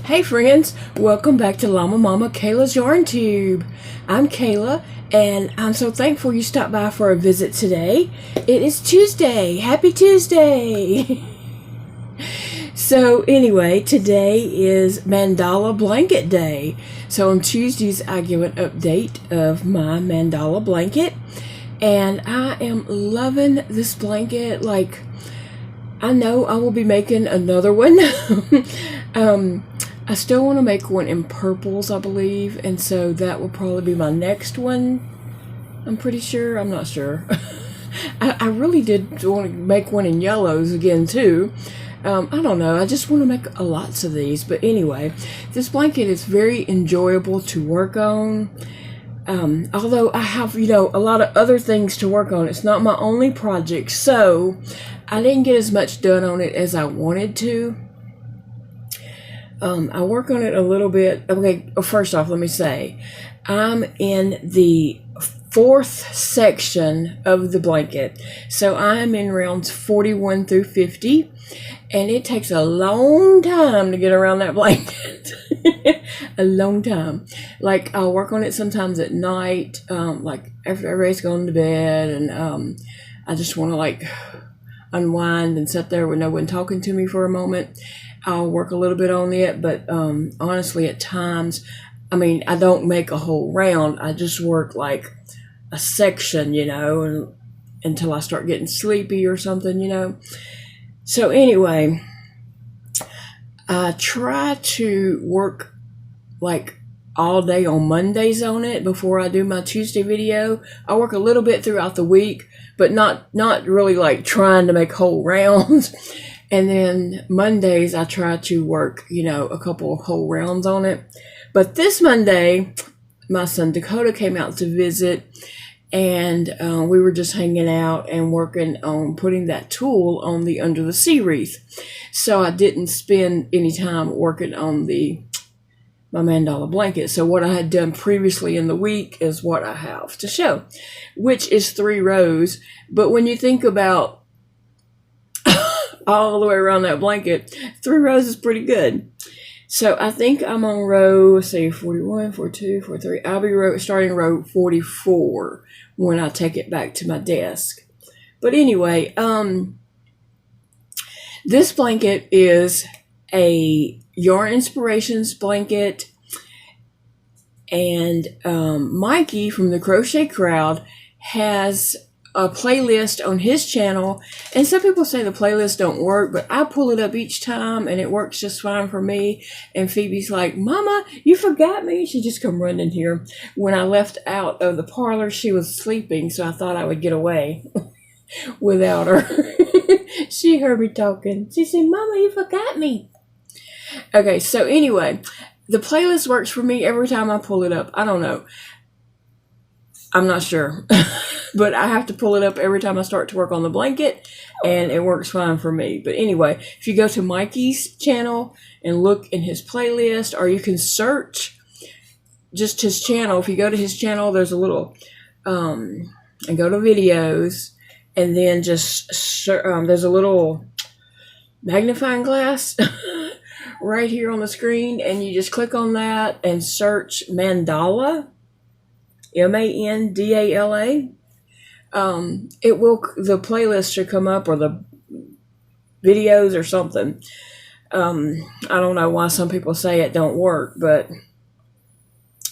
Hey friends, welcome back to Llama Mama Kayla's Yarn Tube. I'm Kayla, and I'm so thankful you stopped by for a visit today. It is Tuesday. Happy Tuesday! So anyway, today is Mandala Blanket Day. So on Tuesdays, I give an update of my mandala blanket, and I am loving this blanket. Like, I know I will be making another one. I still want to make one in purples, I believe, and so that will probably be my next one. I'm pretty sure. I'm not sure. I really did want to make one in yellows again, too. I don't know. I just want to make lots of these. But anyway, this blanket is very enjoyable to work on. Although I have, a lot of other things to work on. It's not my only project, so I didn't get as much done on it as I wanted to. I work on it a little bit. Okay, first off, let me say, I'm in the 4th section of the blanket. So I'm in rounds 41 through 50, and it takes a long time to get around that blanket. A long time. Like, I'll work on it sometimes at night, like after everybody's gone to bed, and I just want to like unwind and sit there with no one talking to me for a moment. I'll work a little bit on it, but honestly, at times, I don't make a whole round. I just work like a section, and until I start getting sleepy or something. So anyway, I try to work like all day on Mondays on it before I do my Tuesday video. I work a little bit throughout the week, but not really like trying to make whole rounds. And then Mondays, I try to work, a couple of whole rounds on it. But this Monday, my son Dakota came out to visit, and we were just hanging out and working on putting that tulle on the under the sea wreath. So I didn't spend any time working on my mandala blanket. So what I had done previously in the week is what I have to show, which is 3 rows. But when you think about all the way around that blanket, 3 rows is pretty good. So I think I'm on row, say 41, 42, 43. I'll be starting row 44 when I take it back to my desk. But anyway, this blanket is a Yarn Inspirations blanket, and Mikey from the Crochet Crowd has a playlist on his channel, and some people say the playlists don't work, but I pull it up each time and it works just fine for me. And Phoebe's like, "Mama, you forgot me." She just come running here. When I left out of the parlor, she was sleeping, so I thought I would get away without her. She heard me talking. She said, "Mama, you forgot me." Okay, so anyway, the playlist works for me every time I pull it up. I don't know. I'm not sure. But I have to pull it up every time I start to work on the blanket, and it works fine for me. But anyway, if you go to Mikey's channel and look in his playlist, or you can search just his channel. If you go to his channel, there's a little, and go to videos, and then just, there's a little magnifying glass right here on the screen, and you just click on that and search Mandala, Mandala. The playlist should come up, or the videos or something. I don't know why some people say it don't work, but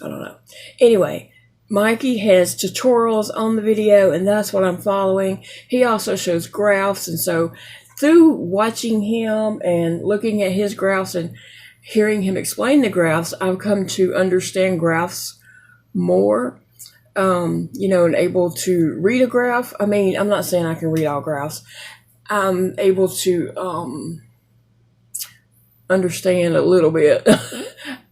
I don't know. Anyway, Mikey has tutorials on the video, and that's what I'm following. He also shows graphs, and so through watching him and looking at his graphs and hearing him explain the graphs, I've come to understand graphs more. And able to read a graph. I'm not saying I can read all graphs. I'm able to understand a little bit,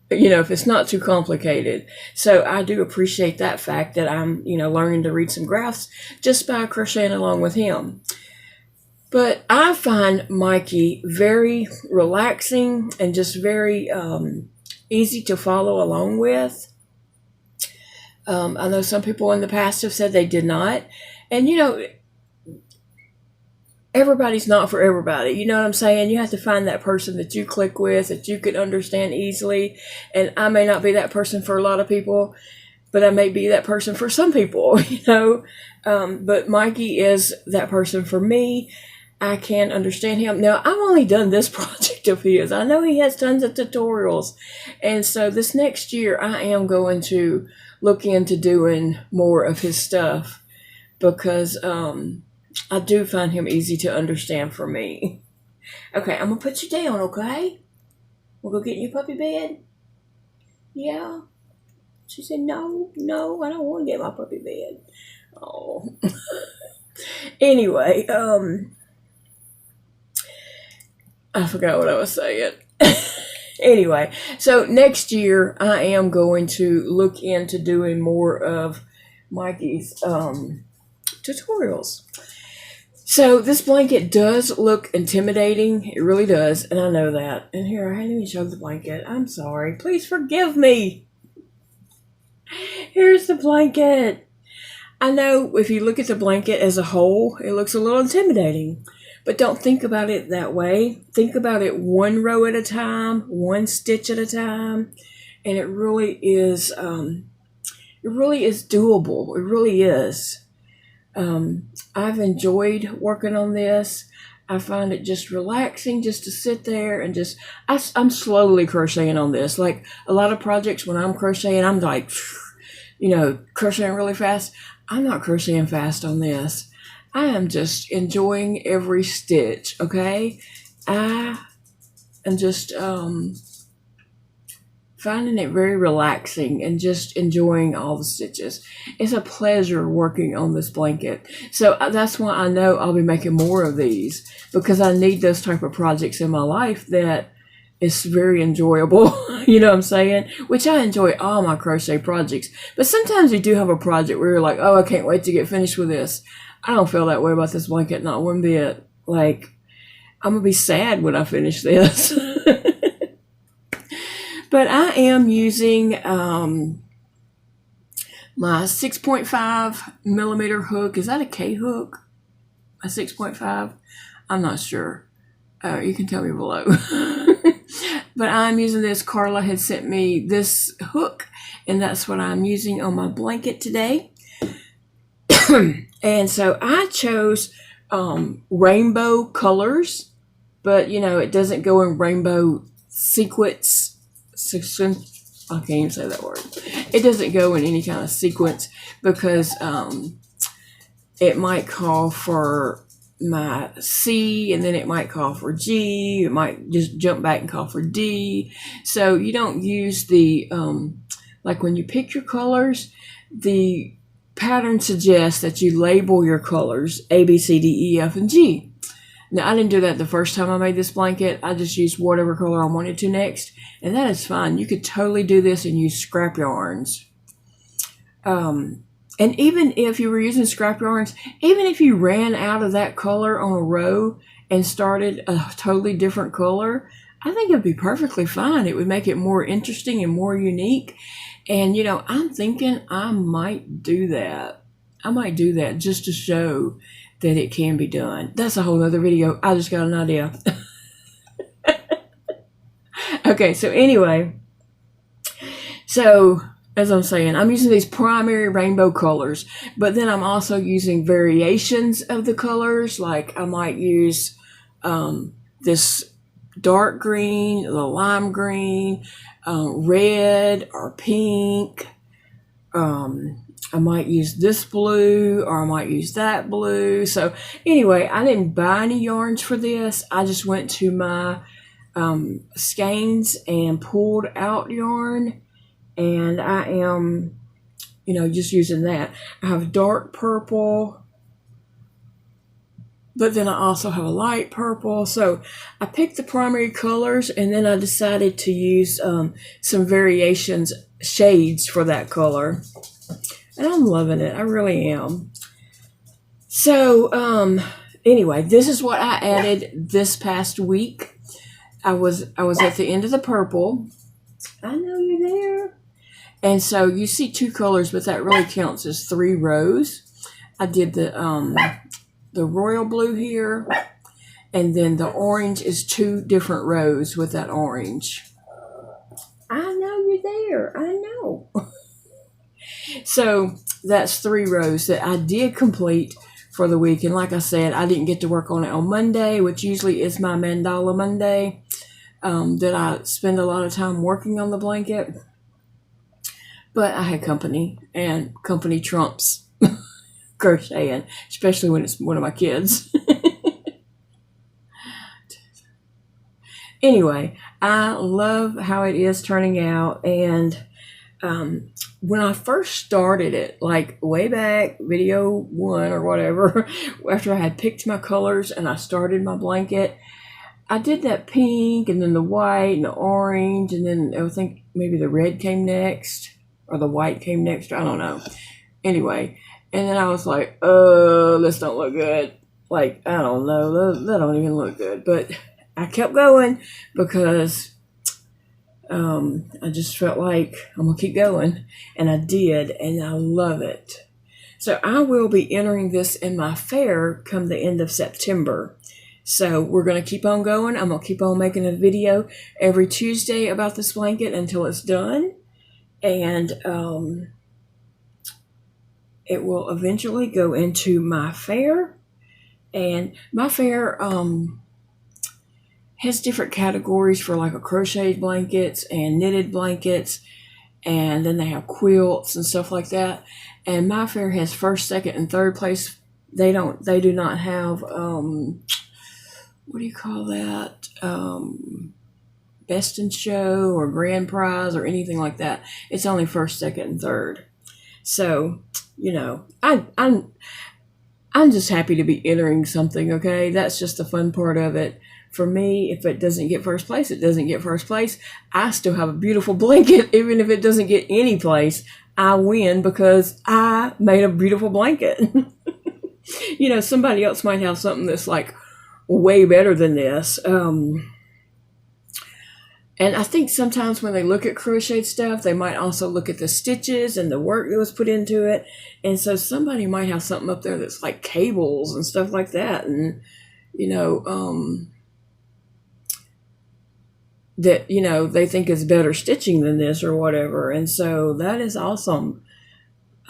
if it's not too complicated. So I do appreciate that fact that I'm, learning to read some graphs just by crocheting along with him. But I find Mikey very relaxing and just very easy to follow along with. I know some people in the past have said they did not. And, everybody's not for everybody. You know what I'm saying? You have to find that person that you click with, that you can understand easily. And I may not be that person for a lot of people, but I may be that person for some people, you know. But Mikey is that person for me. I can understand him. Now, I've only done this project of his. I know he has tons of tutorials. And so this next year, I am going to look into doing more of his stuff because I do find him easy to understand for me. Okay, I'm going to put you down, okay? We'll go get in your puppy bed? Yeah? She said, no, I don't want to get my puppy bed. Oh. Anyway, I forgot what I was saying. Anyway, so next year I am going to look into doing more of Mikey's tutorials. So this blanket does look intimidating. It really does, and I know that. And here, I didn't even show the blanket. I'm sorry. Please forgive me. Here's the blanket. I know if you look at the blanket as a whole, it looks a little intimidating. But don't think about it that way. Think about it one row at a time, one stitch at a time. And it really is doable. It really is. I've enjoyed working on this. I find it just relaxing just to sit there and just, I'm slowly crocheting on this. Like a lot of projects when I'm crocheting, I'm like, you know, crocheting really fast. I'm not crocheting fast on this. I am just enjoying every stitch, okay? I am just finding it very relaxing and just enjoying all the stitches. It's a pleasure working on this blanket. So that's why I know I'll be making more of these, because I need those type of projects in my life that is very enjoyable. You know what I'm saying? Which I enjoy all my crochet projects. But sometimes you do have a project where you're like, oh, I can't wait to get finished with this. I don't feel that way about this blanket, not one bit. Like, I'm going to be sad when I finish this. But I am using my 6.5 millimeter hook. Is that a K hook? A 6.5? I'm not sure. You can tell me below. But I'm using this. Carla had sent me this hook, and that's what I'm using on my blanket today. And so I chose rainbow colors, but you know, it doesn't go in rainbow sequence. I can't even say that word. It doesn't go in any kind of sequence because it might call for my C, and then it might call for G. It might just jump back and call for D. So you don't use the, like when you pick your colors, the pattern suggests that you label your colors A, B, C, D, E, F, and G. Now, I didn't do that the first time I made this blanket. I just used whatever color I wanted to next, and that is fine. You could totally do this and use scrap yarns. And even if you were using scrap yarns, even if you ran out of that color on a row and started a totally different color, I think it would be perfectly fine. It would make it more interesting and more unique. And, you know, I'm thinking I might do that. I might do that just to show that it can be done. That's a whole other video. I just got an idea. Okay, so anyway. So, as I'm saying, I'm using these primary rainbow colors. But then I'm also using variations of the colors. Like I might use this dark green, the lime green, red or pink. I might use this blue or I might use that blue. So anyway, I didn't buy any yarns for this. I just went to my skeins and pulled out yarn, and I am, you know, just using that. I have dark purple, but then I also have a light purple. So I picked the primary colors, and then I decided to use some variations, shades for that color. And I'm loving it. I really am. So anyway, this is what I added this past week. I was at the end of the purple. I know you're there. And so you see two colors, but that really counts as 3 rows. I did the the royal blue here, and then the orange is 2 different rows with that orange. I know you're there. I know. So that's 3 rows that I did complete for the week. And like I said, I didn't get to work on it on Monday, which usually is my Mandala Monday, that I spend a lot of time working on the blanket. But I had company, and company trumps crocheting, especially when it's one of my kids. Anyway, I love how it is turning out. And when I first started it, like way back, video 1 or whatever, after I had picked my colors and I started my blanket, I did that pink and then the white and the orange, and then I think maybe the red came next or the white came next. I don't know. Anyway, and then I was like, this don't look good. Like, I don't know. That don't even look good. But I kept going because I just felt like I'm going to keep going. And I did, and I love it. So I will be entering this in my fair come the end of September. So we're going to keep on going. I'm going to keep on making a video every Tuesday about this blanket until it's done. And it will eventually go into my fair. And my fair has different categories for like a crocheted blankets and knitted blankets, and then they have quilts and stuff like that. And my fair has 1st, 2nd, and 3rd place. They do not have what do you call that? Best in show or grand prize or anything like that. It's only 1st, 2nd, and 3rd. So, you know, I'm just happy to be entering something. Okay, that's just the fun part of it. For me, if it doesn't get 1st place, it doesn't get 1st place. I still have a beautiful blanket. Even if it doesn't get any place, I win because I made a beautiful blanket. You know, somebody else might have something that's like way better than this. And I think sometimes when they look at crocheted stuff, they might also look at the stitches and the work that was put into it. And so somebody might have something up there that's like cables and stuff like that. And, you know, that, you know, they think is better stitching than this or whatever. And so that is awesome.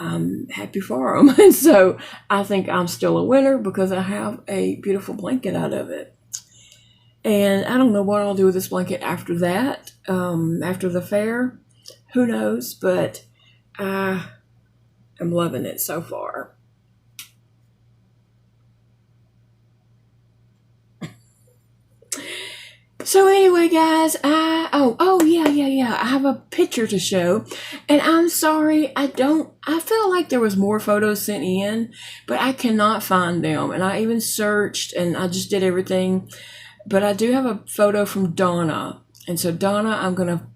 I'm happy for them. And so I think I'm still a winner because I have a beautiful blanket out of it. And I don't know what I'll do with this blanket after that, after the fair. Who knows? But I am loving it so far. So anyway, guys, yeah. I have a picture to show, and I'm sorry, I felt like there was more photos sent in, but I cannot find them. And I even searched, and I just did everything. But I do have a photo from Donna. And so Donna, I'm going to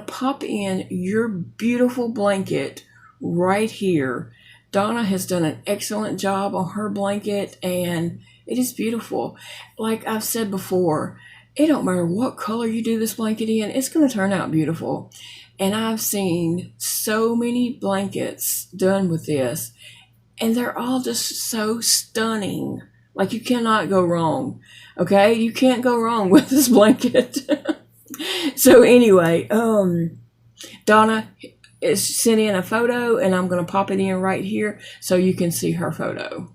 pop in your beautiful blanket right here. Donna has done an excellent job on her blanket, and it is beautiful. Like I've said before, it don't matter what color you do this blanket in, it's going to turn out beautiful. And I've seen so many blankets done with this, and they're all just so stunning. Like, you cannot go wrong. Okay? You can't go wrong with this blanket. So anyway, Donna is sent in a photo, and I'm going to pop it in right here so you can see her photo.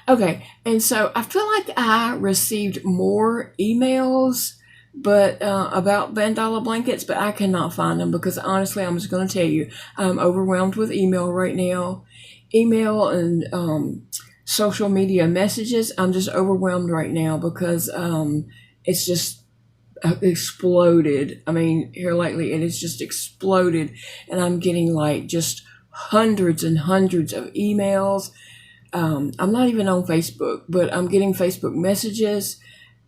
Okay, and so I feel like I received more emails about Mandala blankets, but I cannot find them because honestly, I'm just going to tell you, I'm overwhelmed with email right now. Email and social media messages, I'm just overwhelmed right now because it's just exploded. I mean, here lately, it has just exploded, and I'm getting like just hundreds and hundreds of emails. I'm not even on Facebook, but I'm getting Facebook messages,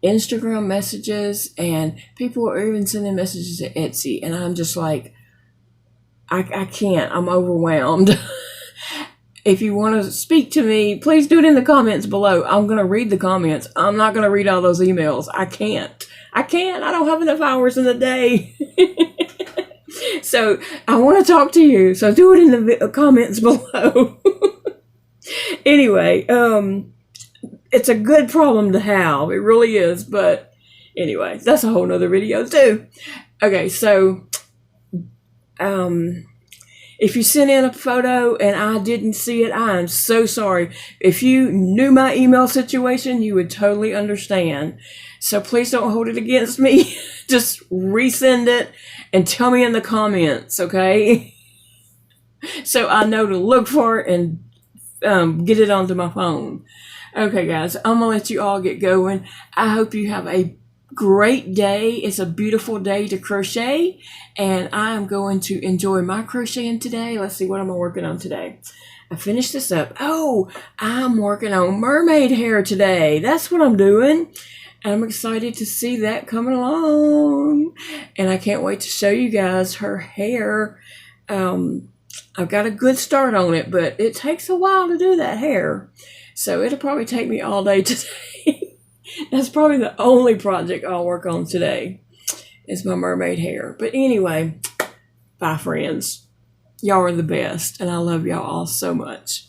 Instagram messages, and people are even sending messages to Etsy, and I'm just like, I can't. I'm overwhelmed. If you want to speak to me, please do it in the comments below. I'm going to read the comments. I'm not going to read all those emails. I can't. I don't have enough hours in the day. So I want to talk to you. So do it in the comments below. Anyway, it's a good problem to have. It really is. But anyway, that's a whole nother video too. Okay, so if you sent in a photo and I didn't see it, I am so sorry. If you knew my email situation, you would totally understand. So please don't hold it against me. Just resend it and tell me in the comments, okay? So I know to look for it and get it onto my phone. Okay, guys, I'm going to let you all get going. I hope you have a great day. It's a beautiful day to crochet, and I am going to enjoy my crocheting today. Let's see, what am I working on today? I finished this up. Oh, I'm working on mermaid hair today. That's what I'm doing. I'm excited to see that coming along, and I can't wait to show you guys her hair. I've got a good start on it, but it takes a while to do that hair, so it'll probably take me all day today. That's probably the only project I'll work on today is my mermaid hair. But anyway, bye friends. Y'all are the best, and I love y'all all so much.